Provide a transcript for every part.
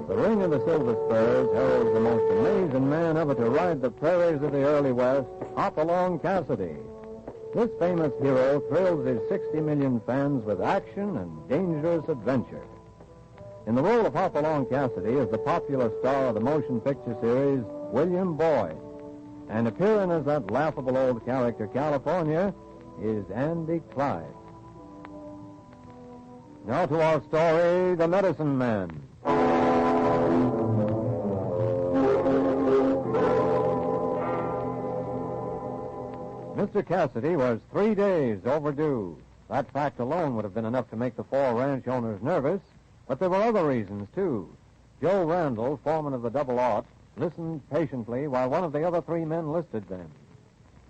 The ring of the Silver Spurs heralds the most amazing man ever to ride the prairies of the early West, Hopalong Cassidy. This famous hero thrills his 60 million fans with action and dangerous adventure. In the role of Hopalong Cassidy is the popular star of the motion picture series, William Boyd. And appearing as that laughable old character, California, is Andy Clyde. Now to our story, The Medicine Man. Mr. Cassidy was 3 days overdue. That fact alone would have been enough to make the four ranch owners nervous, but there were other reasons, too. Joe Randall, foreman of the Double Aught, listened patiently while one of the other three men listed them.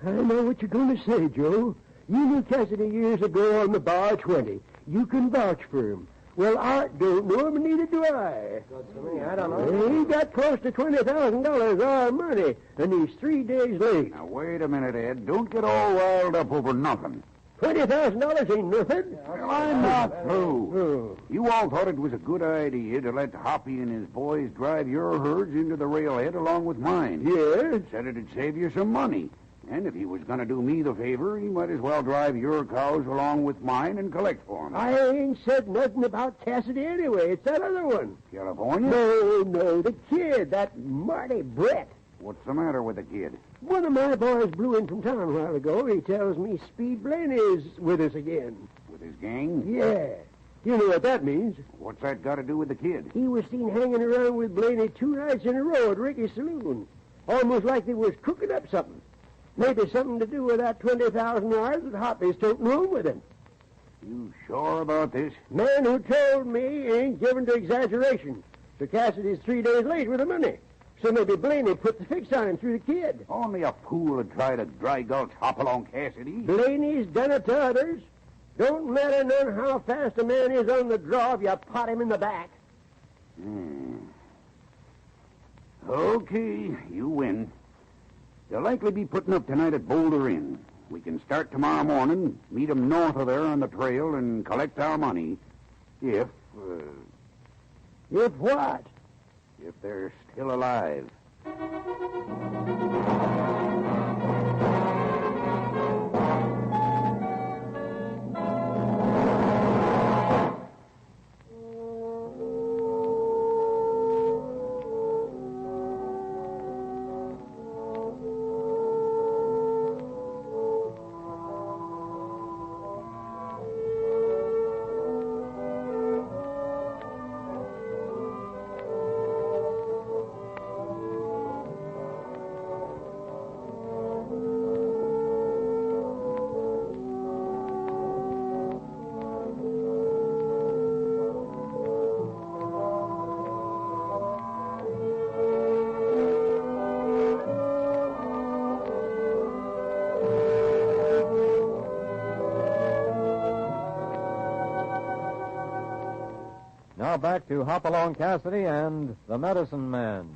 I know what you're going to say, Joe. You knew Cassidy years ago on the Bar 20. You can vouch for him. Well, Art don't know him, and neither do I. Good for me. I don't know. He got close to $20,000 our money, and he's 3 days late. Now, wait a minute, Ed. Don't get all riled up over nothing. $20,000 ain't nothing. Well, I'm not through. You all thought it was a good idea to let Hoppy and his boys drive your herds into the railhead along with mine. Yes? Said it'd save you some money. And if he was going to do me the favor, he might as well drive your cows along with mine and collect for them. I ain't said nothing about Cassidy anyway. It's that other one. California? No, the kid, that Marty Brett. What's the matter with the kid? One of my boys blew in from town a while ago. He tells me Speed Blaney's with us again. With his gang? Yeah. You know what that means. What's that got to do with the kid? He was seen hanging around with Blaney 2 nights in a row at Ricky's saloon. Almost like they was cooking up something. Maybe something to do with that $20,000 that Hoppy's toting home with him. You sure about this? Man who told me ain't given to exaggeration. So Cassidy's 3 days late with the money. So maybe Blaney put the fix on him through the kid. Only a fool would try to dry gulch Hopalong Cassidy. Blaney's done it to others. Don't matter none how fast a man is on the draw if you pot him in the back. Okay, you win. They'll likely be putting up tonight at Boulder Inn. We can start tomorrow morning, meet them north of there on the trail, and collect our money. If what? If they're still alive. Now back to Hopalong Cassidy and the Medicine Man.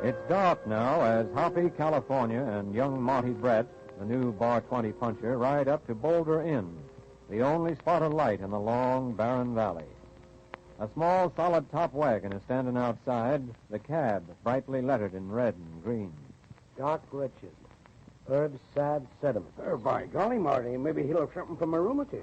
It's dark now as Hoppy, California, and young Marty Brett, the new Bar 20 puncher, ride up to Boulder Inn, the only spot of light in the long, barren valley. A small, solid-top wagon is standing outside, the cab brightly lettered in red and green. Doc Richard. Herb Sad Sediment. By golly, Marty, maybe he'll have something for my rheumatiz.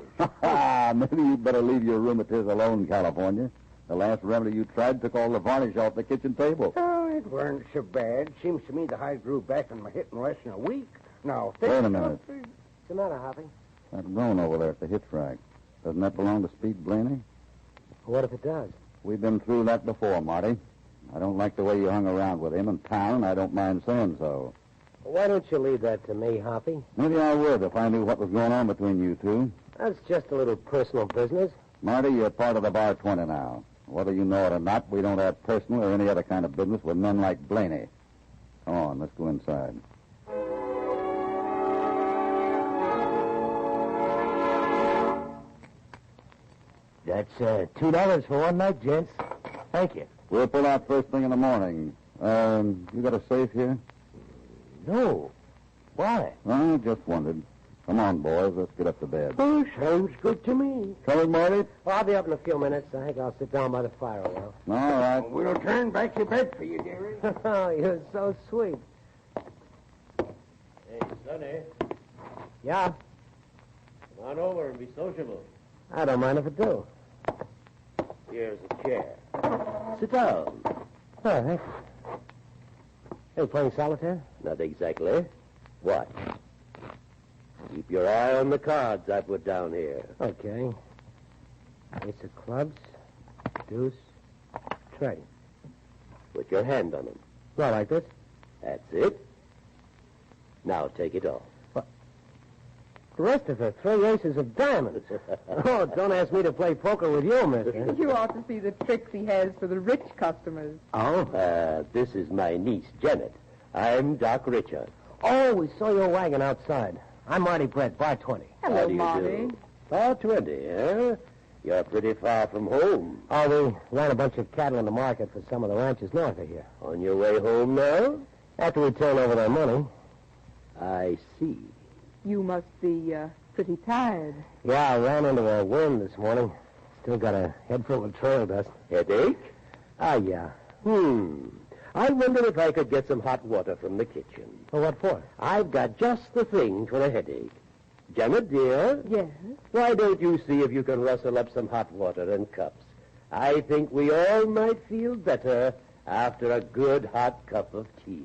Maybe you'd better leave your rheumatiz alone, California. The last remedy you tried took all the varnish off the kitchen table. Oh, it weren't so bad. Seems to me the hide grew back on my hip in less than a week. Now, Wait a minute. What's the matter, Hoppy? That drone over there at the hitch rack. Doesn't that belong to Speed Blaney? What if it does? We've been through that before, Marty. I don't like the way you hung around with him in town, and I don't mind saying so. Why don't you leave that to me, Hoppy? Maybe I would if I knew what was going on between you two. That's just a little personal business. Marty, you're part of the Bar 20 now. Whether you know it or not, we don't have personal or any other kind of business with men like Blaney. Come on, let's go inside. That's $2 for one night, gents. Thank you. We'll pull out first thing in the morning. You got a safe here? No. Why? I just wondered. Come on, boys. Let's get up to bed. Oh, sounds good to me. Coming, Marty? Well, I'll be up in a few minutes. I think I'll sit down by the fire a while. All right. We'll turn back your bed for you, dearie. Oh, you're so sweet. Hey, Sonny, Yeah, come on over and be sociable. I don't mind if I do. Here's a chair. Sit down. Oh, thanks. Hey, playing solitaire? Not exactly. Watch. Keep your eye on the cards I put down here. Okay. Ace of clubs, deuce, trade. Put your hand on them. Not like this. That's it. Now take it off. The rest of it, 3 aces of diamonds. Oh, don't ask me to play poker with you, mister. You ought to see the tricks he has for the rich customers. Oh? This is my niece, Janet. I'm Doc Richard. Oh, we saw your wagon outside. I'm Marty Brett, bar 20. How Hello, do you Marty. do? Bar 20, huh? You're pretty far from home. Oh, we ran a bunch of cattle in the market for some of the ranches north of here. On your way home now? After we turned over their money. I see. You must be pretty tired. Yeah, I ran into a wind this morning. Still got a head full of trail dust. Headache? Oh, yeah. I wonder if I could get some hot water from the kitchen. Well, what for? I've got just the thing for a headache. Janet, dear, Yes. why don't you see if you can rustle up some hot water and cups? I think we all might feel better after a good hot cup of tea.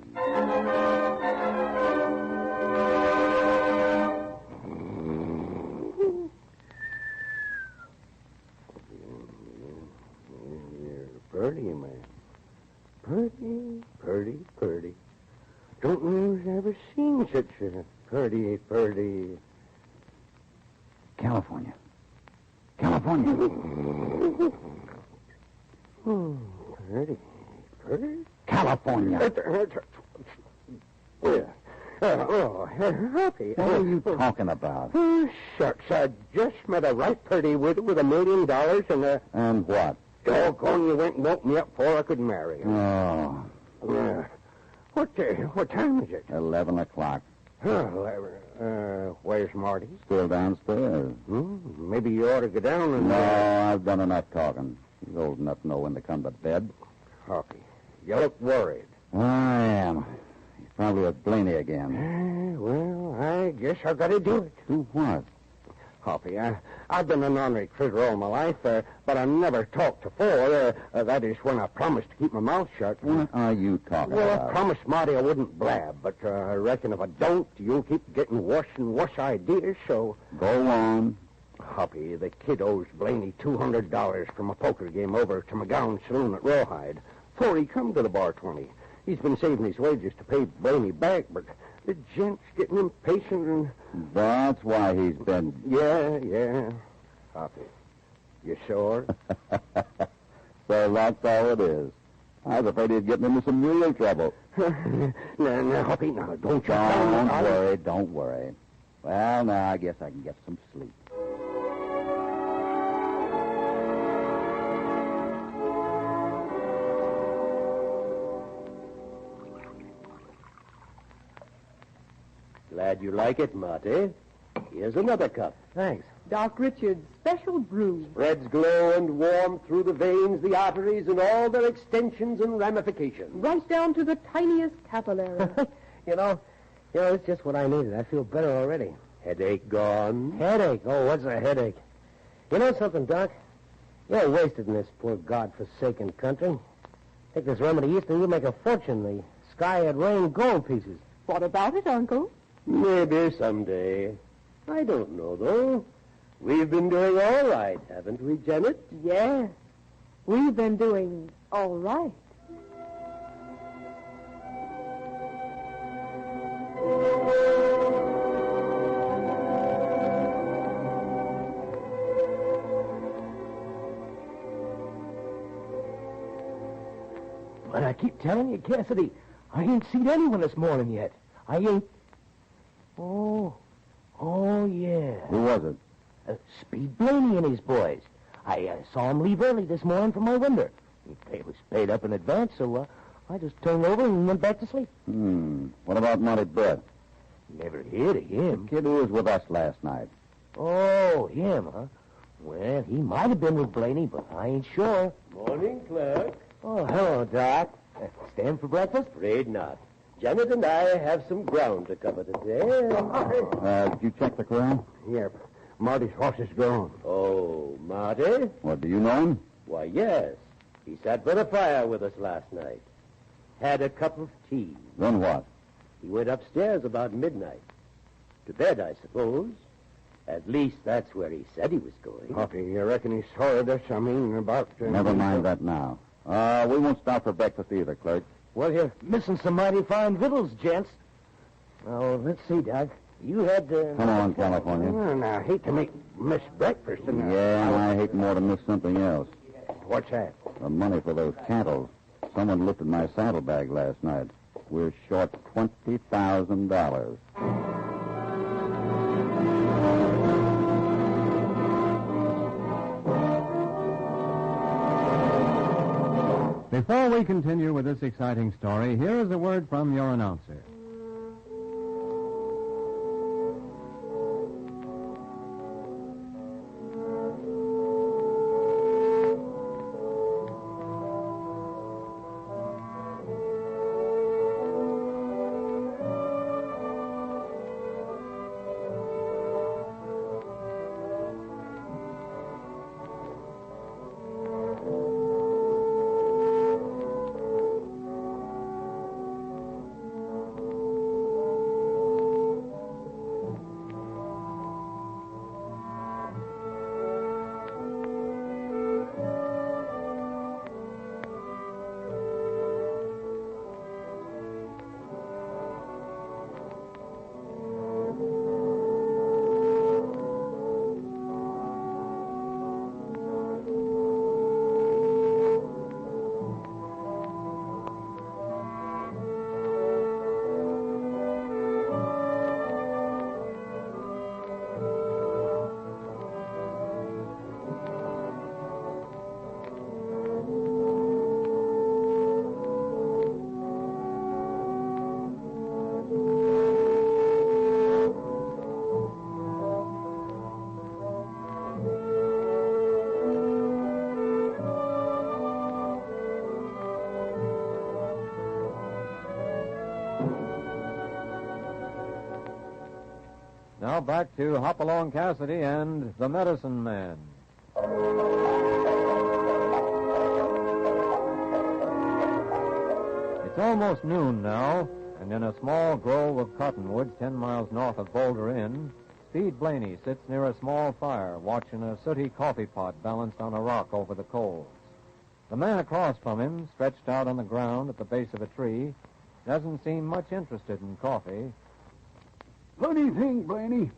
Purdy, man. Purdy. Don't know who's ever seen such a purdy. California. Purdy. California. Happy. What are you talking about? Oh, shucks. I just met a right purdy with $1 million and And what? doggone you went and woke me up before I could marry her. Oh, What time is it? 11 o'clock. Where's Marty? Still downstairs. Maybe you ought to go down and... No, I've done enough talking. He's old enough to know when to come to bed. Hoppy, you look worried. I am. He's probably with Blaney again. Well, I guess I got to do it. Do what? Hoppy, I've been an ornery critter all my life, but I never talked before. That is when I promised to keep my mouth shut. What are you talking Well, I about? promised Marty I wouldn't blab, but I reckon if I don't, you'll keep getting worse and worse ideas, so... Go on. Hoppy, the kid owes Blaney $200 from a poker game over to McGowan's saloon at Rawhide. Before he come to the bar 20. He's been saving his wages to pay Blaney back, but the gent's getting impatient and... That's why he's been... Yeah. Hoppy, you sure? So that's all it is. I was afraid he'd get into some real trouble. No, Hoppy, no, don't you... Don't worry. Well, now I guess I can get some sleep. Glad you like it, Marty. Here's another cup. Thanks. Doc Richard's special brew. Spreads glow and warm through the veins, the arteries, and all their extensions and ramifications. Right down to the tiniest capillary. You know, it's just what I needed. I feel better already. Headache gone? Headache? Oh, what's a headache? You know something, Doc? You're wasted in this poor God-forsaken country. Take this remedy east and you'll make a fortune. The sky had rained gold pieces. What about it, Uncle? Maybe someday. I don't know, though. We've been doing all right, haven't we, Janet? Yes. We've been doing all right. But I keep telling you, Cassidy, I ain't seen anyone this morning yet. I ain't... Oh, yeah. Who was it? Speed Blaney and his boys. I saw him leave early this morning from my window. It was paid up in advance, so I just turned over and went back to sleep. What about Monty Brett? Never heard of him. The kid who was with us last night. Oh, him, huh? Well, he might have been with Blaney, but I ain't sure. Morning, clerk. Oh, hello, Doc. Stand for breakfast? Afraid not. Janet and I have some ground to cover today. Did you check the corral? Yep. Marty's horse is gone. Oh, Marty? What, do you know him? Why, yes. He sat by the fire with us last night. Had a cup of tea. Then what? He went upstairs about midnight. To bed, I suppose. At least that's where he said he was going. Hoppy, you reckon he saw this? I mean, about... Never mind that now. We won't stop for breakfast either, clerk. Well, you're missing some mighty fine victuals, gents. Oh, let's see, Doc. You had... Come on, California. And I hate to miss breakfast. And, Yeah, and I hate more to miss something else. What's that? The money for those cantles. Someone lifted my saddlebag last night. We're short $20,000. Before we continue with this exciting story, here is a word from your announcer. Now back to Hopalong Cassidy and the Medicine Man. It's almost noon now, and in a small grove of cottonwoods 10 miles north of Boulder Inn, Speed Blaney sits near a small fire watching a sooty coffee pot balanced on a rock over the coals. The man across from him, stretched out on the ground at the base of a tree, doesn't seem much interested in coffee. Funny thing, Blaney.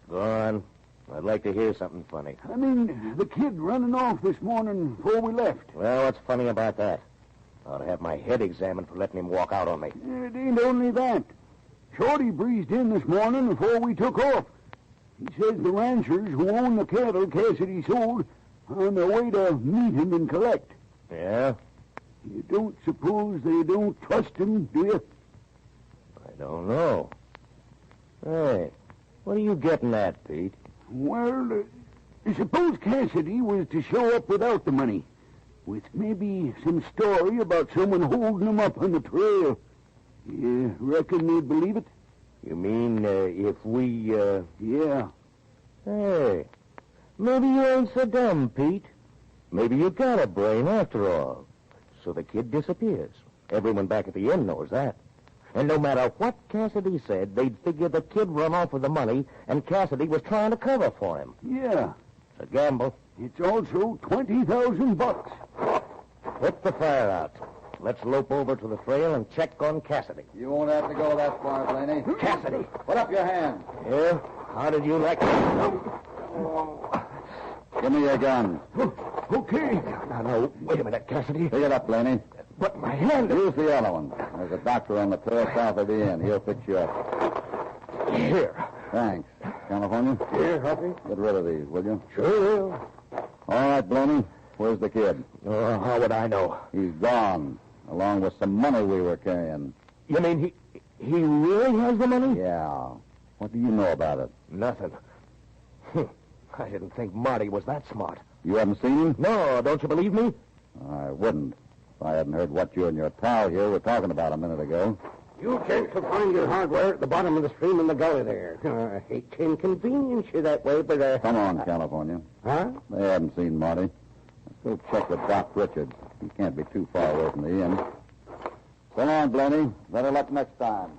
Go on. I'd like to hear something funny. I mean, the kid running off this morning before we left. Well, what's funny about that? I ought to have my head examined for letting him walk out on me. It ain't only that. Shorty breezed in this morning before we took off. He says the ranchers who own the cattle Cassidy sold are on their way to meet him and collect. Yeah? You don't suppose they don't trust him, do you? I don't know. Hey, what are you getting at, Pete? Well, suppose Cassidy was to show up without the money, with maybe some story about someone holding him up on the trail. You reckon they'd believe it? You mean if we, Yeah. Hey, maybe you ain't so dumb, Pete. Maybe you got a brain after all. So the kid disappears. Everyone back at the inn knows that. And no matter what Cassidy said, they'd figure the kid run off with the money and Cassidy was trying to cover for him. Yeah. It's a gamble. It's also $20,000. Put the fire out. Let's lope over to the trail and check on Cassidy. You won't have to go that far, Blaney. Cassidy! Put up your hand. Yeah? How did you like it? Give me your gun. Okay. No, wait a minute, Cassidy. Pick it up, Blaney. But my hand... Use the other one. There's a doctor on the trail south of the inn. He'll fix you up. Here. Thanks. California? Here, Huffy. Get rid of these, will you? Sure will. All right, Blaney. Where's the kid? How would I know? He's gone, along with some money we were carrying. You mean He really has the money? Yeah. What do you know about it? Nothing. I didn't think Marty was that smart. You haven't seen him? No, don't you believe me? I wouldn't. If I hadn't heard what you and your pal here were talking about a minute ago. You can't find your hardware at the bottom of the stream in the gully there. I hate to inconvenience you that way, but, Come on, California. Huh? They haven't seen Marty. Let's go check with Doc Richards. He can't be too far away from the inn. So long, Blaney. Better luck next time.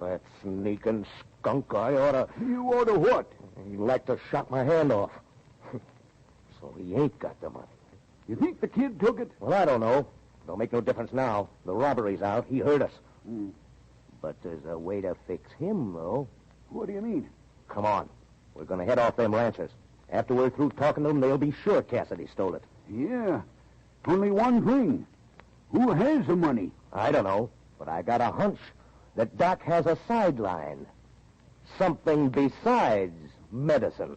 That sneaking skunk, I oughta... You ought to what? He'd like to shot my hand off. So he ain't got the money. You think the kid took it? Well, I don't know. Don't make no difference now. The robbery's out. He heard us. But there's a way to fix him, though. What do you mean? Come on. We're going to head off them ranchers. After we're through talking to them, they'll be sure Cassidy stole it. Yeah. Only one thing. Who has the money? I don't know, but I got a hunch that Doc has a sideline. Something besides medicine.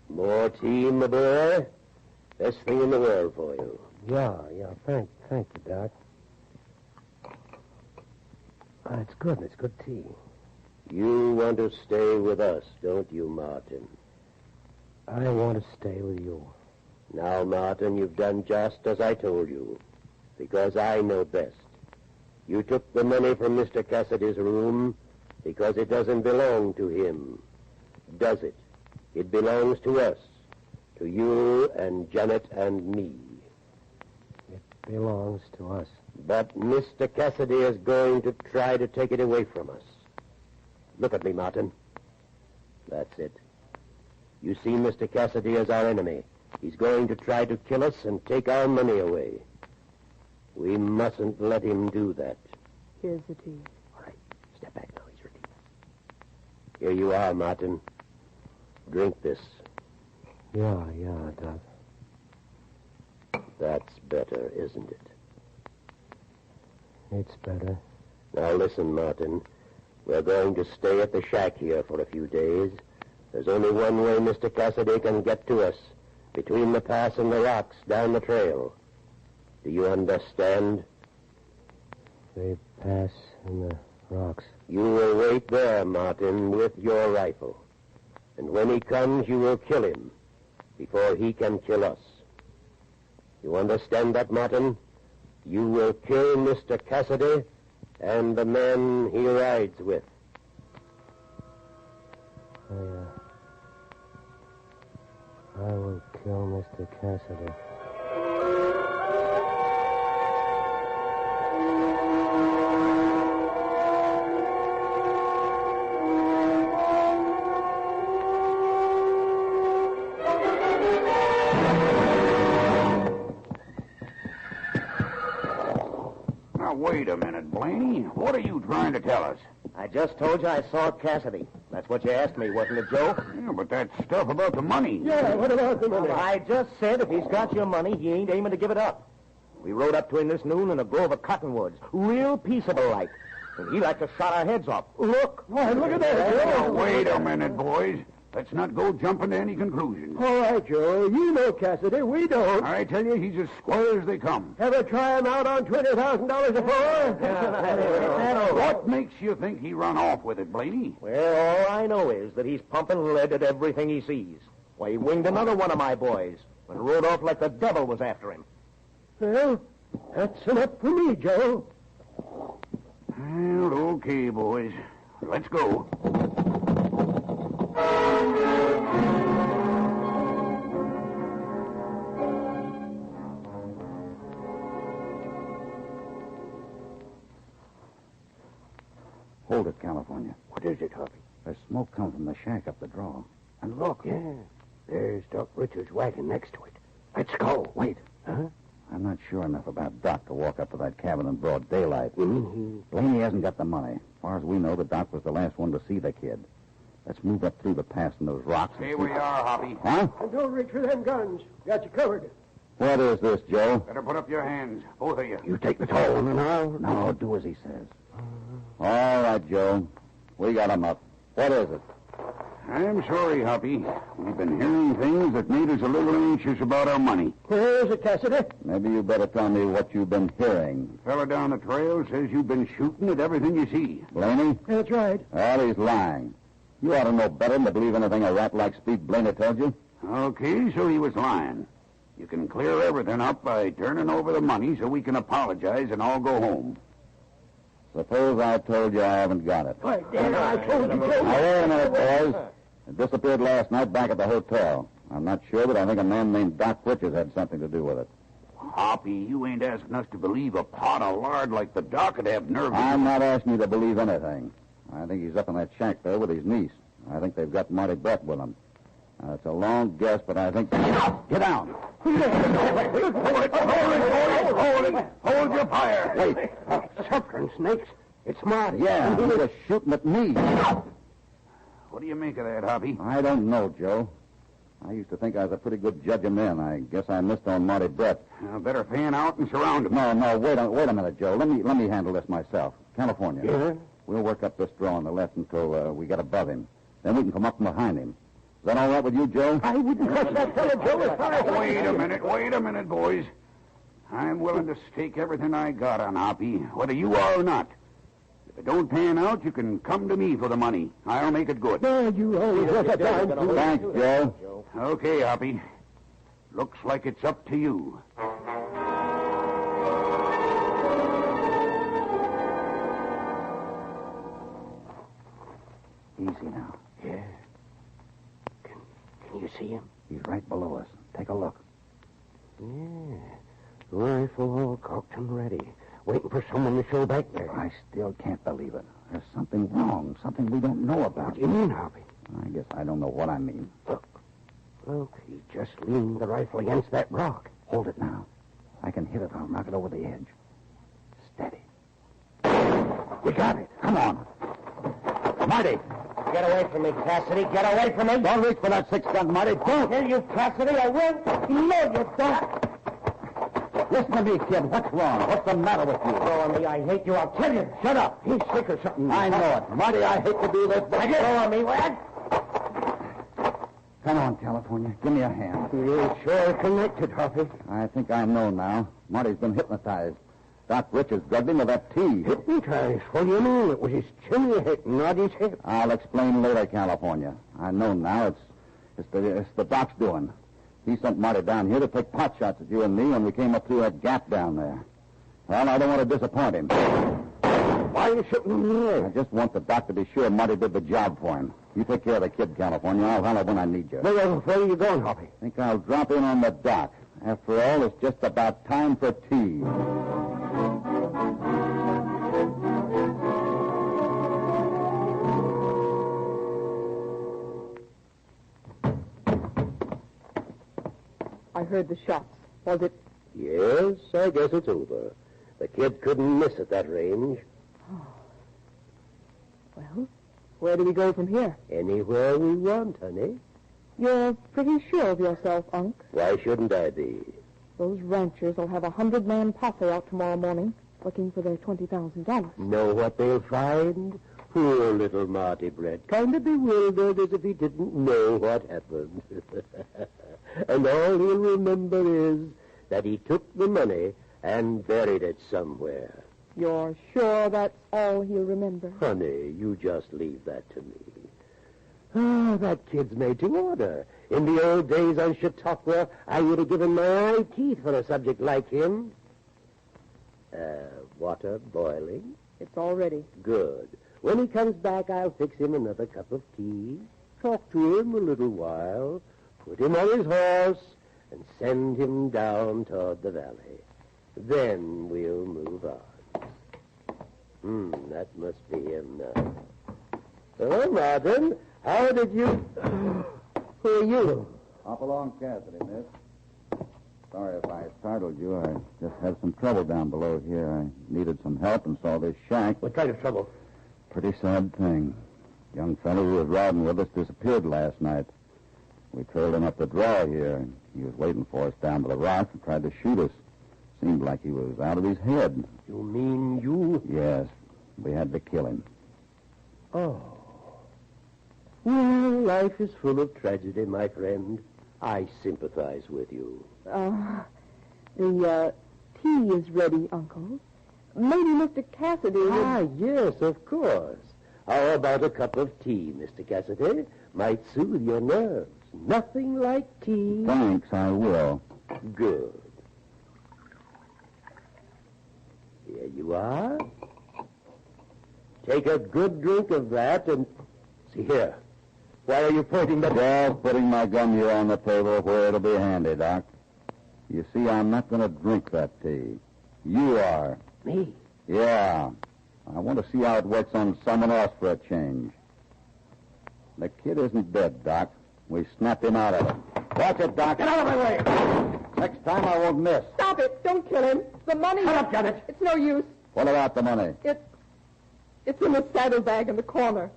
More tea, my boy? Best thing in the world for you. Yeah. Thank you, Doc. It's good. It's good tea. You want to stay with us, don't you, Martin? I want to stay with you. Now, Martin, you've done just as I told you, because I know best. You took the money from Mr. Cassidy's room because it doesn't belong to him, does it? It belongs to us, to you and Janet and me. It belongs to us. But Mr. Cassidy is going to try to take it away from us. Look at me, Martin. That's it. You see Mr. Cassidy as our enemy. He's going to try to kill us and take our money away. We mustn't let him do that. Here's the tea. All right, step back now. He's ready. Here you are, Martin. Drink this. Yeah, Doc. That's better, isn't it? It's better. Now listen, Martin. We're going to stay at the shack here for a few days. There's only one way Mr. Cassidy can get to us, between the pass and the rocks down the trail. Do you understand? The pass and the rocks. You will wait there, Martin, with your rifle. And when he comes, you will kill him before he can kill us. You understand that, Martin? You will kill Mr. Cassidy and the men he rides with. I will kill Mr. Cassidy. Now, wait a minute, Blaney. What are you trying to tell us? I just told you I saw Cassidy. That's what you asked me, wasn't it, Joe? Yeah, but that stuff about the money. Yeah, what about the money? I just said if he's got your money, he ain't aiming to give it up. We rode up to him this noon in a grove of cottonwoods, real peaceable-like. And he like to shot our heads off. Look. Why, look at that, Now, Joe. wait a minute, boys. Let's not go jumping to any conclusions. All right, Joe. You know Cassidy. We don't. I tell you, he's as square as they come. Ever try him out on $20,000 before? What makes you think he run off with it, Blaney? Well, all I know is that he's pumping lead at everything he sees. Why, he winged another one of my boys and rode off like the devil was after him. Well, that's enough for me, Joe. Well, okay, boys. Let's go. Hold it, California. What is it, Hoppy? There's smoke coming from the shack up the draw. And look. Yeah. There's Doc Richards' wagon next to it. Let's go. Wait. Huh? I'm not sure enough about Doc to walk up to that cabin in broad daylight. Mm-hmm. Blaney hasn't got the money. As far as we know, the Doc was the last one to see the kid. Let's move up through the pass and those rocks. Here we are, Hoppy. Huh? And don't reach for them guns. Got you covered. What is this, Joe? Better put up your hands, both of you. You take the tall one and I'll... No, do as he says. All right, Joe. We got him up. What is it? I'm sorry, Hoppy. We've been hearing things that made us a little anxious about our money. Where is it, Cassidy? Maybe you better tell me what you've been hearing. The fella down the trail says you've been shooting at everything you see. Blaney? That's right. Well, he's lying. You ought to know better than to believe anything a rat like Speed Blaney tells you. Okay, so he was lying. You can clear everything up by turning over the money so we can apologize and all go home. Suppose I told you I haven't got it. Why, Dan, I told you, Now, Joe. wait a minute, boys. It disappeared last night back at the hotel. I'm not sure, but I think a man named Doc Richards had something to do with it. Hoppy, you ain't asking us to believe a pot of lard like the doc would have nerve. I'm not asking you to believe anything. I think he's up in that shack there with his niece. I think they've got Marty Brett with him. Now, it's a long guess, but I think... Get down! Hold your fire. Wait. Suckering snakes. It's Marty. Yeah, he was shooting at me. What do you make of that, Hoppy? I don't know, Joe. I used to think I was a pretty good judge of men. I guess I missed on Marty Brett. Better fan out and surround him. No, wait a minute, Joe. Let me handle this myself. California. Yeah? We'll work up this draw on the left until we get above him. Then we can come up from behind him. Is that all right with you, Joe? I wouldn't trust that fellow, Joe, as far as... Wait a minute, boys. I'm willing to stake everything I got on Hoppy, whether you are or not. If it don't pan out, you can come to me for the money. I'll make it good. You always let that down. Thanks, Joe. Okay, Hoppy. Looks like it's up to you. Easy now. Yeah. Can you see him? He's right below us. Take a look. Yeah. Rifle all cocked and ready. Waiting for someone to show back there. I still can't believe it. There's something wrong. Something we don't know about. What do you mean, Hoppy? I guess I don't know what I mean. Look, he just leaned the rifle against that rock. Hold it now. I can hit it. I'll knock it over the edge. Steady. You got it. Come on. Marty! Get away from me, Cassidy. Get away from me. Don't reach for that six-gun, Marty. Don't! Kill you, Cassidy. I will. No, you don't. Listen to me, kid. What's wrong? What's the matter with you? Throw on me. I hate you. I'll kill you. Shut up. He's sick or something. I know it. Marty, I hate to do this, but... Throw on me, lad. Come on, California. Give me a hand. You're sure connected, Hoppy. I think I know now. Marty's been hypnotized. Doc Richards drugged him with that tea. Hypnotized? What do you mean? It was his chin you hit, not his hip. I'll explain later, California. I know now. It's the doc's doing. He sent Marty down here to take pot shots at you and me when we came up through that gap down there. Well, I don't want to disappoint him. Why are you shooting in the I air? just want the doc to be sure Marty did the job for him. You take care of the kid, California. I'll holler when I need you. Where are you going, Hoppy? I think I'll drop in on the dock. After all, it's just about time for tea. I heard the shots. Was it? Yes, I guess it's over. The kid couldn't miss at that range. Well, where do we go from here? Anywhere we want, honey. You're pretty sure of yourself, Unc. Why shouldn't I be? Those ranchers will have 100-man posse out tomorrow morning looking for their $20,000. Know what they'll find? Poor little Marty Brett, kind of bewildered as if he didn't know what happened. And all he'll remember is that he took the money and buried it somewhere. You're sure that's all he'll remember? Honey, you just leave that to me. Ah, that kid's made to order. In the old days on Chautauqua, I would have given my eye teeth for a subject like him. Water boiling? It's all ready. Good. When he comes back, I'll fix him another cup of tea, talk to him a little while, put him on his horse, and send him down toward the valley. Then we'll move on. That must be him now. Oh, Martin, how did you... Who are you? Hopalong Cassidy, miss. Sorry if I startled you. I just had some trouble down below here. I needed some help and saw this shack. What kind of trouble? Pretty sad thing. Young fellow who was riding with us disappeared last night. We trailed him up the draw here, and he was waiting for us down by the rock and tried to shoot us. Seemed like he was out of his head. You mean you... Yes. We had to kill him. Oh. Well, life is full of tragedy, my friend. I sympathize with you. The tea is ready, Uncle. Maybe Mr. Cassidy would... Ah, yes, of course. How about a cup of tea, Mr. Cassidy? Might soothe your nerves. Nothing like tea. Thanks, I will. Good. Here you are. Take a good drink of that and... See here. Why are you pointing that... Just putting my gun here on the table where it'll be handy, Doc. You see, I'm not going to drink that tea. You are. Me? Yeah. I want to see how it works on someone else for a change. The kid isn't dead, Doc. We snapped him out of it. Watch it, Doc. Get out of my way! Next time I won't miss. Stop it! Don't kill him. The money... Shut up, Janet. It's no use. What about the money? It's in the saddlebag in the corner.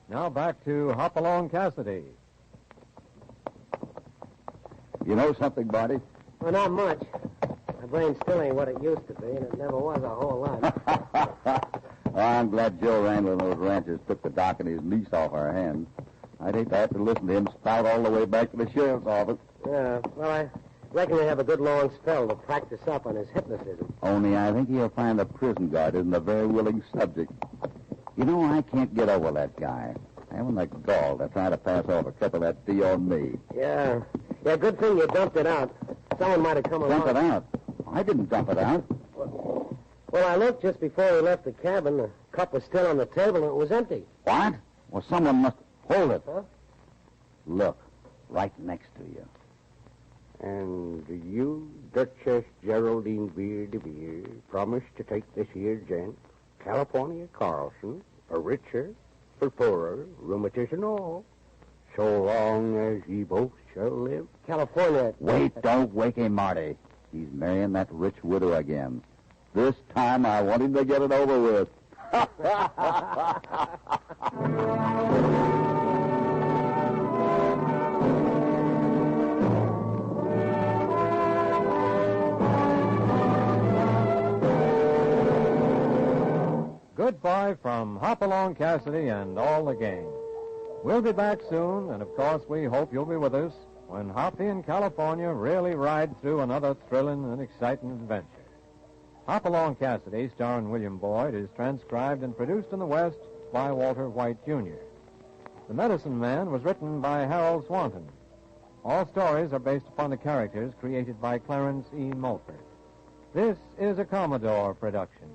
Now back to Hopalong Cassidy. You know something, Barty? Well, not much. My brain still ain't what it used to be, and it never was a whole lot. Oh, I'm glad Joe Randall and those ranchers took the Doc and his niece off our hands. I'd hate to have to listen to him spout all the way back to the sheriff's office. Yeah, well, I reckon he'll have a good long spell to practice up on his hypnotism. Only I think he'll find the prison guard isn't a very willing subject. You know, I can't get over that guy. Having the gall to try to pass off a cup of that tea on me. Yeah, good thing you dumped it out. Someone might have come along. Dump it out? I didn't dump it out. Well, I looked just before we left the cabin. The cup was still on the table, and it was empty. What? Well, someone must... Hold it. Huh? Look, right next to you. And you, Duchess Geraldine Beer de Beer, promise to take this here gent, California Carlson, for richer, for poorer, rheumatism all, so long as ye both shall live. California... Wait, don't wake him, Marty. He's marrying that rich widow again. This time I want him to get it over with. Goodbye from Hopalong Cassidy and all the gang. We'll be back soon, and of course we hope you'll be with us when Hoppy and California really ride through another thrilling and exciting adventure. Hopalong Cassidy, starring William Boyd, is transcribed and produced in the West by Walter White, Jr. The Medicine Man was written by Harold Swanton. All stories are based upon the characters created by Clarence E. Mulford. This is a Commodore production.